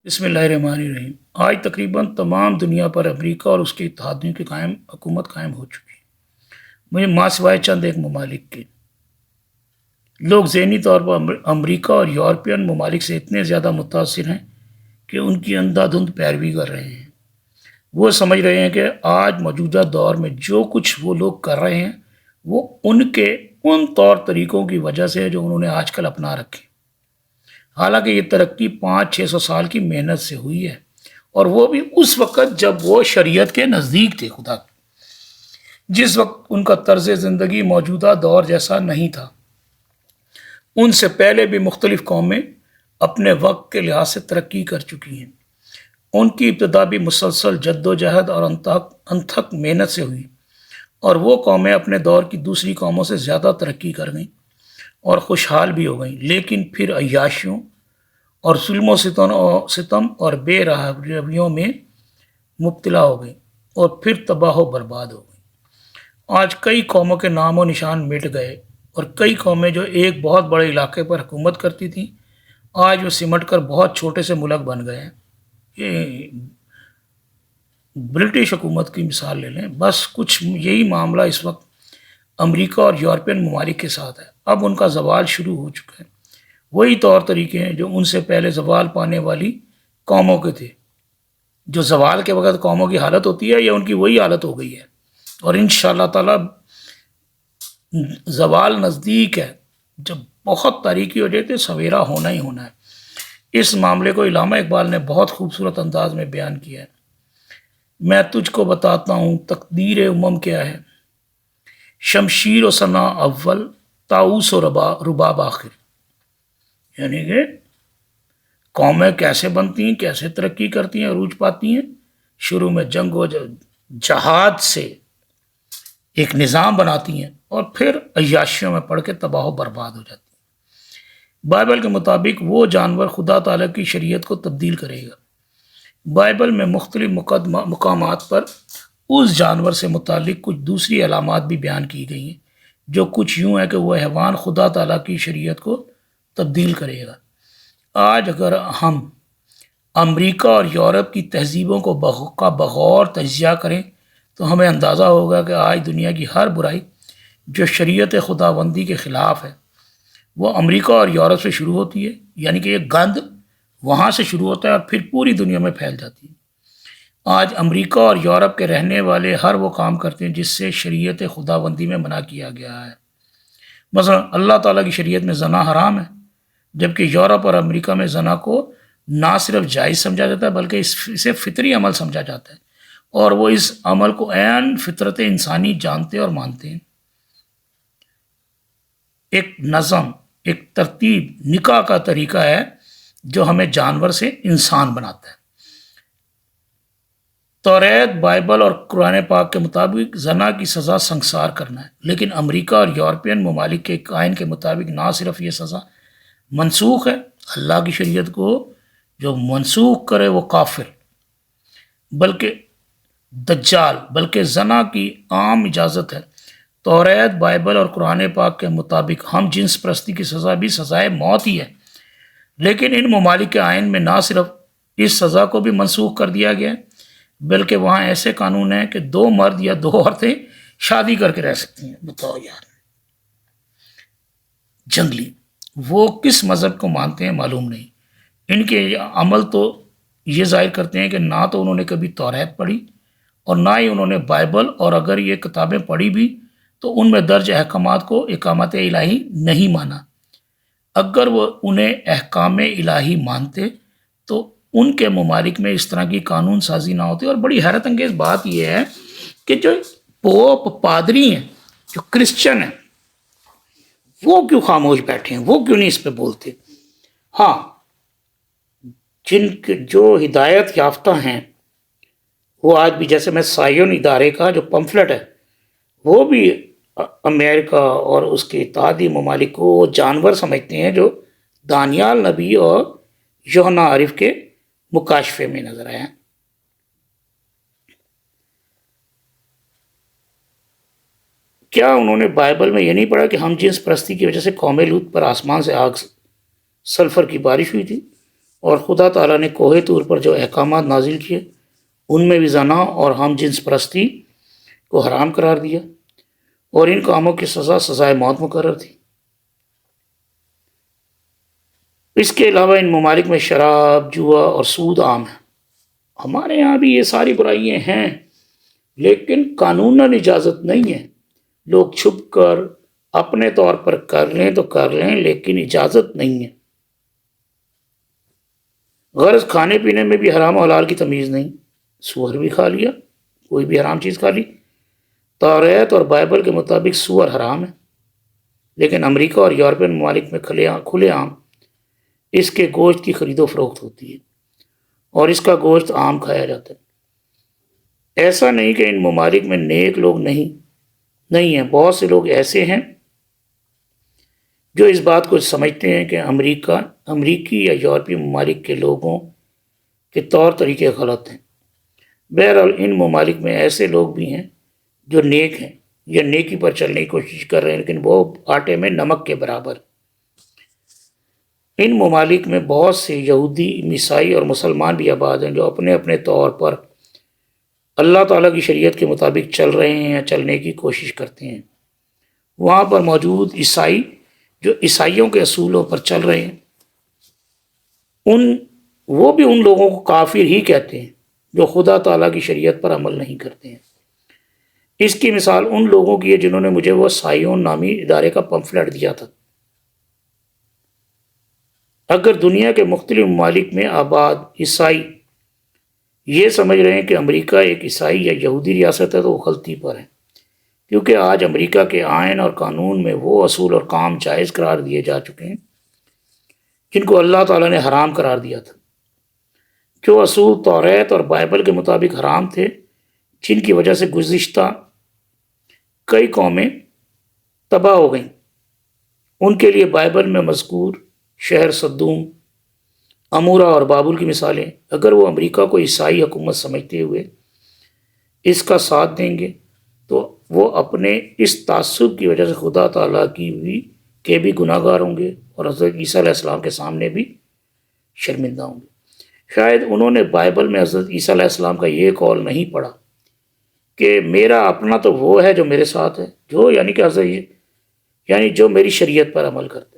بسم اللہ الرحمن الرحیم۔ آج تقریباً تمام دنیا پر امریکہ اور اس کے اتحادیوں کی حکومت قائم ہو چکی ہے۔ مجھے ماں سوائے چند ایک ممالک کے لوگ ذہنی طور پر امریکہ اور یورپین ممالک سے اتنے زیادہ متاثر ہیں کہ ان کی اندھا دھند پیروی کر رہے ہیں۔ وہ سمجھ رہے ہیں کہ آج موجودہ دور میں جو کچھ وہ لوگ کر رہے ہیں وہ ان کے ان طور طریقوں کی وجہ سے ہے جو انہوں نے آج کل اپنا رکھے۔ حالانکہ یہ ترقی 500-600 سال کی محنت سے ہوئی ہے، اور وہ بھی اس وقت جب وہ شریعت کے نزدیک تھے خدا کے، جس وقت ان کا طرز زندگی موجودہ دور جیسا نہیں تھا۔ ان سے پہلے بھی مختلف قومیں اپنے وقت کے لحاظ سے ترقی کر چکی ہیں۔ ان کی ابتدا بھی مسلسل جد و جہد اور انتھک محنت سے ہوئی، اور وہ قومیں اپنے دور کی دوسری قوموں سے زیادہ ترقی کر گئیں اور خوشحال بھی ہو گئیں، لیکن پھر عیاشیوں اور ظلم و ستم اور بے راہ رویوں میں مبتلا ہو گئیں اور پھر تباہ و برباد ہو گئیں۔ آج کئی قوموں کے نام و نشان مٹ گئے، اور کئی قومیں جو ایک بہت بڑے علاقے پر حکومت کرتی تھیں آج وہ سمٹ کر بہت چھوٹے سے ملک بن گئے ہیں۔ یہ برٹش حکومت کی مثال لے لیں، بس کچھ یہی معاملہ اس وقت امریکہ اور یورپین ممالک کے ساتھ ہے۔ اب ان کا زوال شروع ہو چکا ہے۔ وہی طور طریقے ہیں جو ان سے پہلے زوال پانے والی قوموں کے تھے۔ جو زوال کے وقت قوموں کی حالت ہوتی ہے، یا ان کی وہی حالت ہو گئی ہے، اور انشاءاللہ تعالی زوال نزدیک ہے۔ جب بہت تاریکی ہو جائے تو سویرا ہونا ہی ہونا ہے۔ اس معاملے کو علامہ اقبال نے بہت خوبصورت انداز میں بیان کیا ہے۔ میں تجھ کو بتاتا ہوں تقدیر امم کیا ہے، شمشیر و ثنا اول، طاؤس و رباب آخر۔ یعنی کہ قومیں کیسے بنتی ہیں، کیسے ترقی کرتی ہیں، عروج پاتی ہیں۔ شروع میں جنگ و جہاد سے ایک نظام بناتی ہیں، اور پھر عیاشیوں میں پڑھ کے تباہ و برباد ہو جاتی ہیں۔ بائبل کے مطابق وہ جانور خدا تعالیٰ کی شریعت کو تبدیل کرے گا۔ بائبل میں مختلف مقامات پر اس جانور سے متعلق کچھ دوسری علامات بھی بیان کی گئی ہیں، جو کچھ یوں ہے کہ وہ حیوان خدا تعالیٰ کی شریعت کو تبدیل کرے گا۔ آج اگر ہم امریکہ اور یورپ کی تہذیبوں کو بغور تجزیہ کریں تو ہمیں اندازہ ہوگا کہ آج دنیا کی ہر برائی جو شریعت خداوندی کے خلاف ہے وہ امریکہ اور یورپ سے شروع ہوتی ہے۔ یعنی کہ یہ گند وہاں سے شروع ہوتا ہے اور پھر پوری دنیا میں پھیل جاتی ہے۔ آج امریکہ اور یورپ کے رہنے والے ہر وہ کام کرتے ہیں جس سے شریعت خداوندی میں منع کیا گیا ہے۔ مثلا اللہ تعالیٰ کی شریعت میں زنا حرام ہے، جبکہ یورپ اور امریکہ میں زنا کو نہ صرف جائز سمجھا جاتا ہے بلکہ اسے فطری عمل سمجھا جاتا ہے، اور وہ اس عمل کو عین فطرت انسانی جانتے اور مانتے ہیں۔ ایک نظم، ایک ترتیب نکاح کا طریقہ ہے جو ہمیں جانور سے انسان بناتا ہے۔ توریت، بائبل اور قرآن پاک کے مطابق زنا کی سزا سنگسار کرنا ہے، لیکن امریکہ اور یورپین ممالک کے آئین کے مطابق نہ صرف یہ سزا منسوخ ہے، اللہ کی شریعت کو جو منسوخ کرے وہ کافر، بلکہ دجال، بلکہ زنا کی عام اجازت ہے۔ توریت، بائبل اور قرآن پاک کے مطابق ہم جنس پرستی کی سزا بھی سزائے موت ہی ہے، لیکن ان ممالک کے آئین میں نہ صرف اس سزا کو بھی منسوخ کر دیا گیا ہے بلکہ وہاں ایسے قانون ہیں کہ 2 مرد یا 2 عورتیں شادی کر کے رہ سکتی ہیں۔ بتاؤ یار، جنگلی وہ کس مذہب کو مانتے ہیں معلوم نہیں۔ ان کے عمل تو یہ ظاہر کرتے ہیں کہ نہ تو انہوں نے کبھی توریت پڑھی اور نہ ہی انہوں نے بائبل، اور اگر یہ کتابیں پڑھی بھی تو ان میں درج احکامات کو احکامات الہی نہیں مانا۔ اگر وہ انہیں احکام الہی مانتے تو ان کے ممالک میں اس طرح کی قانون سازی نہ ہوتی۔ اور بڑی حیرت انگیز بات یہ ہے کہ جو پوپ پادری ہیں، جو کرسچن ہیں، وہ کیوں خاموش بیٹھے ہیں، وہ کیوں نہیں اس پہ بولتے؟ ہاں، جن کے جو ہدایت یافتہ ہیں وہ آج بھی، جیسے میں سائیون ادارے کا جو پمفلٹ ہے، وہ بھی امریکہ اور اس کے اتحادی ممالک کو جانور سمجھتے ہیں جو دانیال نبی اور یوحنا عارف کے مکاشفے میں نظر آیا۔ کیا انہوں نے بائبل میں یہ نہیں پڑھا کہ ہم جنس پرستی کی وجہ سے قوم لوط پر آسمان سے آگ سلفر کی بارش ہوئی تھی، اور خدا تعالیٰ نے کوہ طور پر جو احکامات نازل کیے ان میں بھی زنا اور ہم جنس پرستی کو حرام قرار دیا، اور ان کاموں کی سزائے موت مقرر تھی۔ اس کے علاوہ ان ممالک میں شراب، جوا اور سود عام ہے۔ ہمارے یہاں بھی یہ ساری برائیاں ہیں، لیکن قانوناً اجازت نہیں ہے۔ لوگ چھپ کر اپنے طور پر کر لیں تو کر لیں، لیکن اجازت نہیں ہے۔ غرض کھانے پینے میں بھی حرام و حلال کی تمیز نہیں، سور بھی کھا لیا، کوئی بھی حرام چیز کھا لی۔ توریت اور بائبل کے مطابق سور حرام ہے، لیکن امریکہ اور یورپین ممالک میں کھلے عام اس کے گوشت کی خرید و فروخت ہوتی ہے، اور اس کا گوشت عام کھایا جاتا ہے۔ ایسا نہیں کہ ان ممالک میں نیک لوگ نہیں ہیں، بہت سے لوگ ایسے ہیں جو اس بات کو سمجھتے ہیں کہ امریکی یا یورپی ممالک کے لوگوں کے طور طریقے غلط ہیں۔ بہرحال ان ممالک میں ایسے لوگ بھی ہیں جو نیک ہیں یا نیکی پر چلنے کی کوشش کر رہے ہیں، لیکن وہ آٹے میں نمک کے برابر۔ ان ممالک میں بہت سے یہودی، عیسائی اور مسلمان بھی آباد ہیں جو اپنے اپنے طور پر اللہ تعالیٰ کی شریعت کے مطابق چل رہے ہیں یا چلنے کی کوشش کرتے ہیں۔ وہاں پر موجود عیسائی جو عیسائیوں کے اصولوں پر چل رہے ہیں، وہ بھی ان لوگوں کو کافر ہی کہتے ہیں جو خدا تعالیٰ کی شریعت پر عمل نہیں کرتے ہیں۔ اس کی مثال ان لوگوں کی ہے جنہوں نے مجھے وہ سائیون نامی ادارے کا پمفلٹ دیا تھا۔ اگر دنیا کے مختلف ممالک میں آباد عیسائی یہ سمجھ رہے ہیں کہ امریکہ ایک عیسائی یا یہودی ریاست ہے تو وہ غلطی پر ہے، کیونکہ آج امریکہ کے آئین اور قانون میں وہ اصول اور کام جائز قرار دیے جا چکے ہیں جن کو اللہ تعالیٰ نے حرام قرار دیا تھا۔ جو اصول توریت اور بائبل کے مطابق حرام تھے، جن کی وجہ سے گزشتہ کئی قومیں تباہ ہو گئیں، ان کے لیے بائبل میں مذکور شہر صدوم، امورا اور بابل کی مثالیں اگر وہ امریکہ کو عیسائی حکومت سمجھتے ہوئے اس کا ساتھ دیں گے تو وہ اپنے اس تعصب کی وجہ سے خدا تعالیٰ کے بھی گناہ گار ہوں گے اور حضرت عیسیٰ علیہ السلام کے سامنے بھی شرمندہ ہوں گے۔ شاید انہوں نے بائبل میں حضرت عیسیٰ علیہ السلام کا یہ قول نہیں پڑھا کہ میرا اپنا تو وہ ہے جو میرے ساتھ ہے، جو میری شریعت پر عمل کرتے،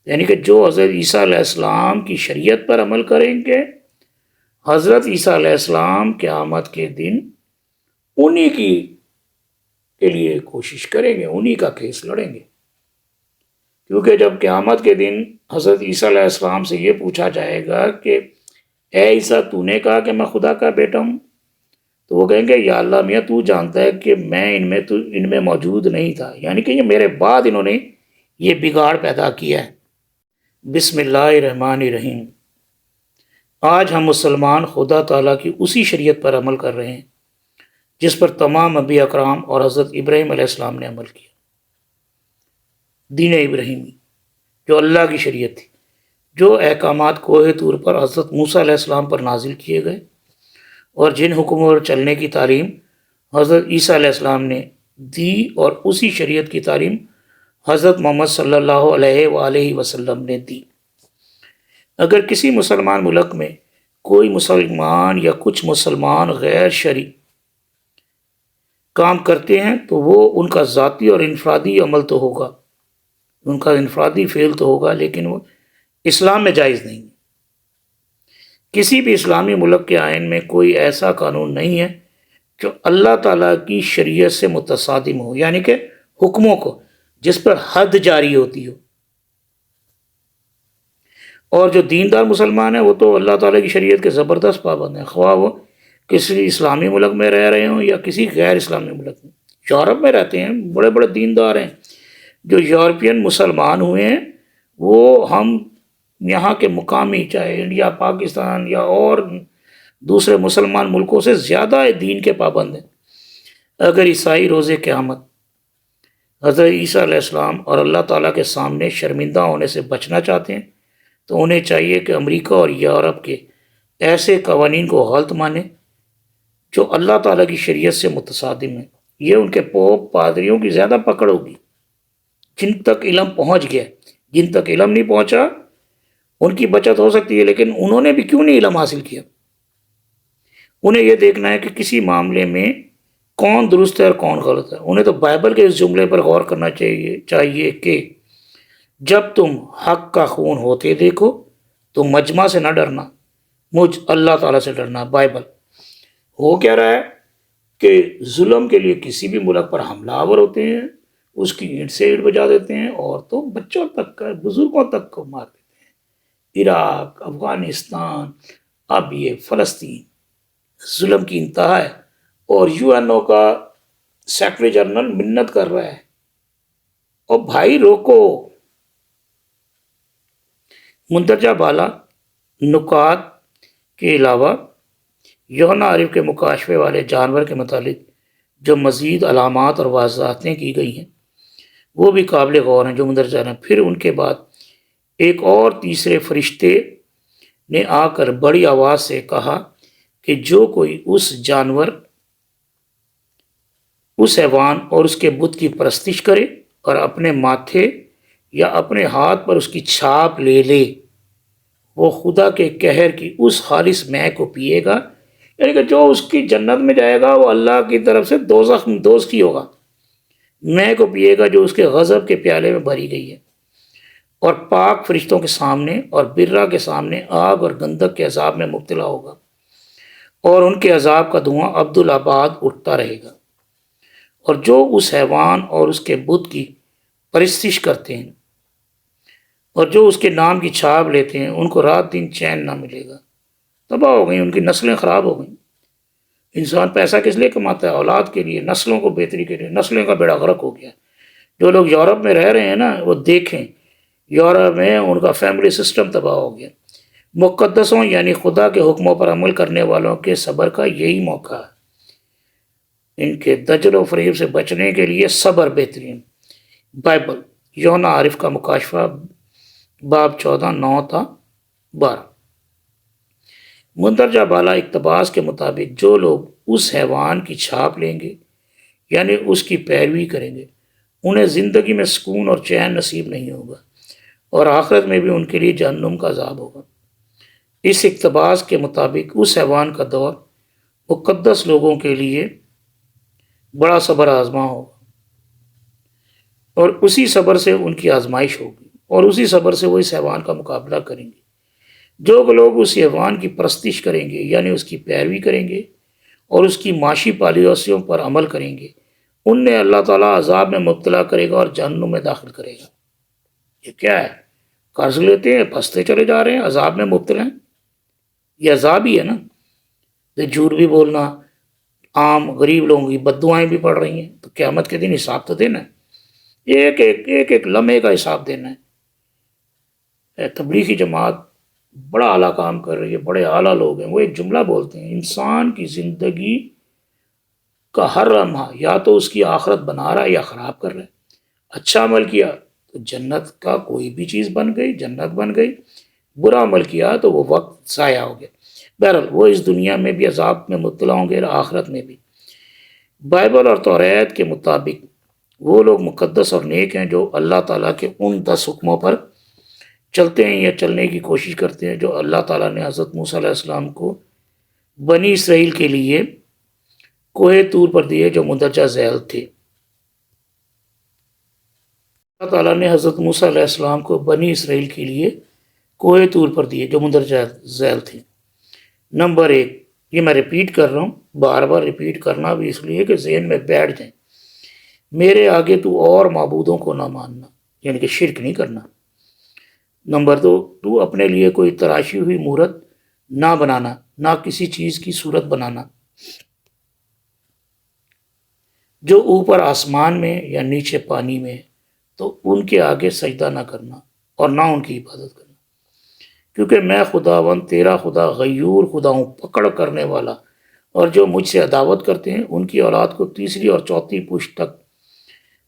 یعنی کہ جو حضرت عیسیٰ علیہ السلام کی شریعت پر عمل کریں گے، حضرت عیسیٰ علیہ السلام قیامت کے دن انہی کے لیے کوشش کریں گے، انہی کا کیس لڑیں گے۔ کیونکہ جب قیامت کے دن حضرت عیسیٰ علیہ السلام سے یہ پوچھا جائے گا کہ اے عیسیٰ تو نے کہا کہ میں خدا کا بیٹا ہوں، تو وہ کہیں گے یا اللہ میاں تو جانتا ہے کہ میں ان میں موجود نہیں تھا، یعنی کہ یہ میرے بعد انہوں نے یہ بگاڑ پیدا کیا ہے۔ بسم اللہ الرحمن الرحیم۔ آج ہم مسلمان خدا تعالیٰ کی اسی شریعت پر عمل کر رہے ہیں جس پر تمام انبیاء اکرام اور حضرت ابراہیم علیہ السلام نے عمل کیا۔ دین ابراہیمی جو اللہ کی شریعت تھی، جو احکامات کوہ طور پر حضرت موسیٰ علیہ السلام پر نازل کیے گئے اور جن حکموں پر چلنے کی تعلیم حضرت عیسیٰ علیہ السلام نے دی، اور اسی شریعت کی تعلیم حضرت محمد صلی اللہ علیہ وآلہ وسلم نے دی۔ اگر کسی مسلمان ملک میں کوئی مسلمان یا کچھ مسلمان غیر شرعی کام کرتے ہیں تو وہ ان کا ذاتی اور انفرادی عمل تو ہوگا، ان کا انفرادی فعل تو ہوگا، لیکن وہ اسلام میں جائز نہیں ہے۔ کسی بھی اسلامی ملک کے آئین میں کوئی ایسا قانون نہیں ہے جو اللہ تعالیٰ کی شریعت سے متصادم ہو، یعنی کہ حکموں کو جس پر حد جاری ہوتی ہو۔ اور جو دیندار مسلمان ہیں وہ تو اللہ تعالیٰ کی شریعت کے زبردست پابند ہیں، خواہ وہ کسی اسلامی ملک میں رہ رہے ہوں یا کسی غیر اسلامی ملک میں۔ یورپ میں رہتے ہیں، بڑے بڑے دیندار ہیں۔ جو یورپین مسلمان ہوئے ہیں وہ ہم یہاں کے مقامی، چاہے انڈیا، پاکستان یا اور دوسرے مسلمان ملکوں سے زیادہ دین کے پابند ہیں۔ اگر عیسائی روز قیامت حضرت عیسیٰ علیہ السلام اور اللہ تعالیٰ کے سامنے شرمندہ ہونے سے بچنا چاہتے ہیں تو انہیں چاہیے کہ امریکہ اور یورپ کے ایسے قوانین کو غلط مانیں جو اللہ تعالیٰ کی شریعت سے متصادم ہیں۔ یہ ان کے پوپ پادریوں کی زیادہ پکڑ ہوگی جن تک علم پہنچ گیا۔ جن تک علم نہیں پہنچا ان کی بچت ہو سکتی ہے، لیکن انہوں نے بھی کیوں نہیں علم حاصل کیا؟ انہیں یہ دیکھنا ہے کہ کسی معاملے میں کون درست ہے اور کون غلط ہے۔ انہیں تو بائبل کے اس جملے پر غور کرنا چاہیے کہ جب تم حق کا خون ہوتے دیکھو تو مجمع سے نہ ڈرنا، مجھ اللہ تعالیٰ سے ڈرنا۔ بائبل ہو کیا رہا ہے کہ ظلم کے لیے کسی بھی ملک پر حملہ آور ہوتے ہیں، اس کی اینٹ سے اینٹ بجا دیتے ہیں، اور تو بچوں تک بزرگوں تک کو مار دیتے ہیں۔ عراق، افغانستان، اب یہ فلسطین، ظلم کی انتہا ہے، اور یو این او کا سیکرٹری جنرل منت کر رہا ہے، اور بھائی روکو۔ مندرجہ بالا نکات کے علاوہ یوحنا عارف کے مکاشفے والے جانور کے متعلق جو مزید علامات اور واضحاتیں کی گئی ہیں وہ بھی قابل غور ہیں جو مندرجہ ہیں۔ پھر ان کے بعد ایک اور تیسرے فرشتے نے آ کر بڑی آواز سے کہا کہ جو کوئی اس جانور، اس حیوان اور اس کے بت کی پرستش کرے اور اپنے ماتھے یا اپنے ہاتھ پر اس کی چھاپ لے لے، وہ خدا کے قہر کی اس خالص مے کو پیے گا، یعنی کہ جو اس کی جنت میں جائے گا وہ اللہ کی طرف سے دوزخ کی ہوگا، مے کو پیے گا جو اس کے غضب کے پیالے میں بھری گئی ہے، اور پاک فرشتوں کے سامنے اور برہ کے سامنے آگ اور گندک کے عذاب میں مبتلا ہوگا، اور ان کے عذاب کا دھواں عبدالآباد اٹھتا رہے گا۔ اور جو اس حیوان اور اس کے بت کی پرستش کرتے ہیں اور جو اس کے نام کی چھاپ لیتے ہیں ان کو رات دن چین نہ ملے گا۔ تباہ ہو گئی، ان کی نسلیں خراب ہو گئیں۔ انسان پیسہ کس لیے کماتا ہے؟ اولاد کے لیے، نسلوں کو بہتری کے لیے۔ نسلوں کا بیڑا غرق ہو گیا۔ جو لوگ یورپ میں رہ رہے ہیں نا، وہ دیکھیں، یورپ میں ان کا فیملی سسٹم تباہ ہو گیا۔ مقدسوں یعنی خدا کے حکموں پر عمل کرنے والوں کے صبر کا یہی موقع ہے۔ ان کے دجل و فریب سے بچنے کے لیے صبر بہترین۔ بائبل یوحنا عارف کا مکاشفہ باب 14 9 تا 12۔ مندرجہ بالا اقتباس کے مطابق جو لوگ اس حیوان کی چھاپ لیں گے یعنی اس کی پیروی کریں گے انہیں زندگی میں سکون اور چین نصیب نہیں ہوگا، اور آخرت میں بھی ان کے لیے جہنم کا عذاب ہوگا۔ اس اقتباس کے مطابق اس حیوان کا دور مقدس لوگوں کے لیے بڑا صبر آزما ہوگا، اور اسی صبر سے ان کی آزمائش ہوگی، اور اسی صبر سے وہ اس حیوان کا مقابلہ کریں گے۔ جو لوگ اس حیوان کی پرستش کریں گے یعنی اس کی پیروی کریں گے اور اس کی معاشی پالیسیوں پر عمل کریں گے، انہیں اللہ تعالیٰ عذاب میں مبتلا کرے گا اور جہنم میں داخل کرے گا۔ یہ کیا ہے؟ قرض لیتے ہیں، پھنستے چلے جا رہے ہیں، عذاب میں مبتلا ہیں۔ یہ عذاب ہی ہے نا۔ جھوٹ بھی بولنا، عام غریب لوگوں کی بد دعائیں بھی پڑ رہی ہیں، تو قیامت کے دن حساب تو دینا ہے، ایک لمحے کا حساب دینا ہے۔ تبلیغی جماعت بڑا اعلیٰ کام کر رہی ہے، بڑے اعلیٰ لوگ ہیں، وہ ایک جملہ بولتے ہیں، انسان کی زندگی کا ہر لمحہ یا تو اس کی آخرت بنا رہا ہے یا خراب کر رہا ہے۔ اچھا عمل کیا تو جنت کا کوئی بھی چیز بن گئی، جنت بن گئی۔ برا عمل کیا تو وہ وقت ضائع ہو گیا۔ بہرحال وہ اس دنیا میں بھی عذاب میں مبتلا ہوں گے اور آخرت میں بھی۔ بائبل اور توریت کے مطابق وہ لوگ مقدس اور نیک ہیں جو اللہ تعالیٰ کے ان 10 حکموں پر چلتے ہیں یا چلنے کی کوشش کرتے ہیں جو اللہ تعالیٰ نے حضرت موسیٰ علیہ السلام کو بنی اسرائیل کے لیے کوہ طور پر دیے جو مندرجہ ذیل تھے۔ اللہ تعالیٰ نے حضرت موسیٰ علیہ السلام کو بنی اسرائیل کے لیے کوہ طور پر دیے جو مندرجہ ذیل تھے۔ نمبر 1، یہ میں ریپیٹ کر رہا ہوں، بار بار ریپیٹ کرنا بھی اس لیے کہ ذہن میں بیٹھ جائیں۔ میرے آگے تو اور معبودوں کو نہ ماننا، یعنی کہ شرک نہیں کرنا۔ نمبر 2، تو اپنے لیے کوئی تراشی ہوئی مورت نہ بنانا، نہ کسی چیز کی صورت بنانا جو اوپر آسمان میں یا نیچے پانی میں، تو ان کے آگے سجدہ نہ کرنا اور نہ ان کی عبادت کرنا، کیونکہ میں خداوند تیرا خدا غیور خدا ہوں، پکڑ کرنے والا، اور جو مجھ سے عداوت کرتے ہیں ان کی اولاد کو 3 اور 4 پشت تک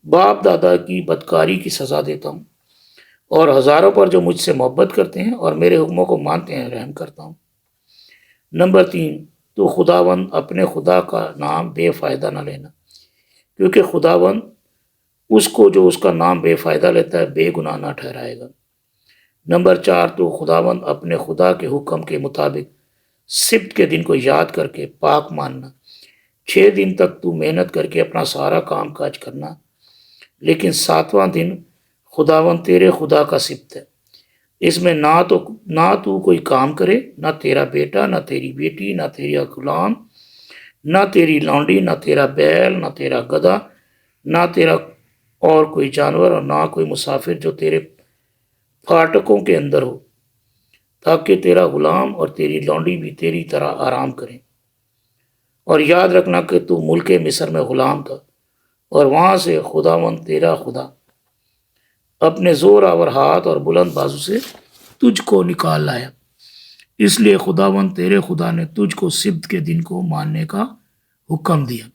باپ دادا کی بدکاری کی سزا دیتا ہوں، اور ہزاروں پر جو مجھ سے محبت کرتے ہیں اور میرے حکموں کو مانتے ہیں رحم کرتا ہوں۔ نمبر 3، تو خداوند اپنے خدا کا نام بے فائدہ نہ لینا، کیونکہ خداوند اس کو جو اس کا نام بے فائدہ لیتا ہے بے گناہ نہ ٹھہرائے گا۔ نمبر 4، تو خداوند اپنے خدا کے حکم کے مطابق سبت کے دن کو یاد کر کے پاک ماننا۔ 6 دن تک تو محنت کر کے اپنا سارا کام کاج کرنا، لیکن 7واں دن خداوند تیرے خدا کا سبت ہے۔ اس میں نہ تو کوئی کام کرے، نہ تیرا بیٹا، نہ تیری بیٹی، نہ تیرا غلام، نہ تیری لونڈی، نہ تیرا بیل، نہ تیرا گدھا، نہ تیرا اور کوئی جانور، اور نہ کوئی مسافر جو تیرے پھاٹکوں کے اندر ہو، تاکہ تیرا غلام اور تیری لونڈی بھی تیری طرح آرام کریں۔ اور یاد رکھنا کہ تو ملک مصر میں غلام تھا، اور وہاں سے خداوند تیرا خدا اپنے زور آور ہاتھ اور بلند بازو سے تجھ کو نکال لایا۔ اس لیے خداوند تیرے خدا نے تجھ کو سبت کے دن کو ماننے کا حکم دیا۔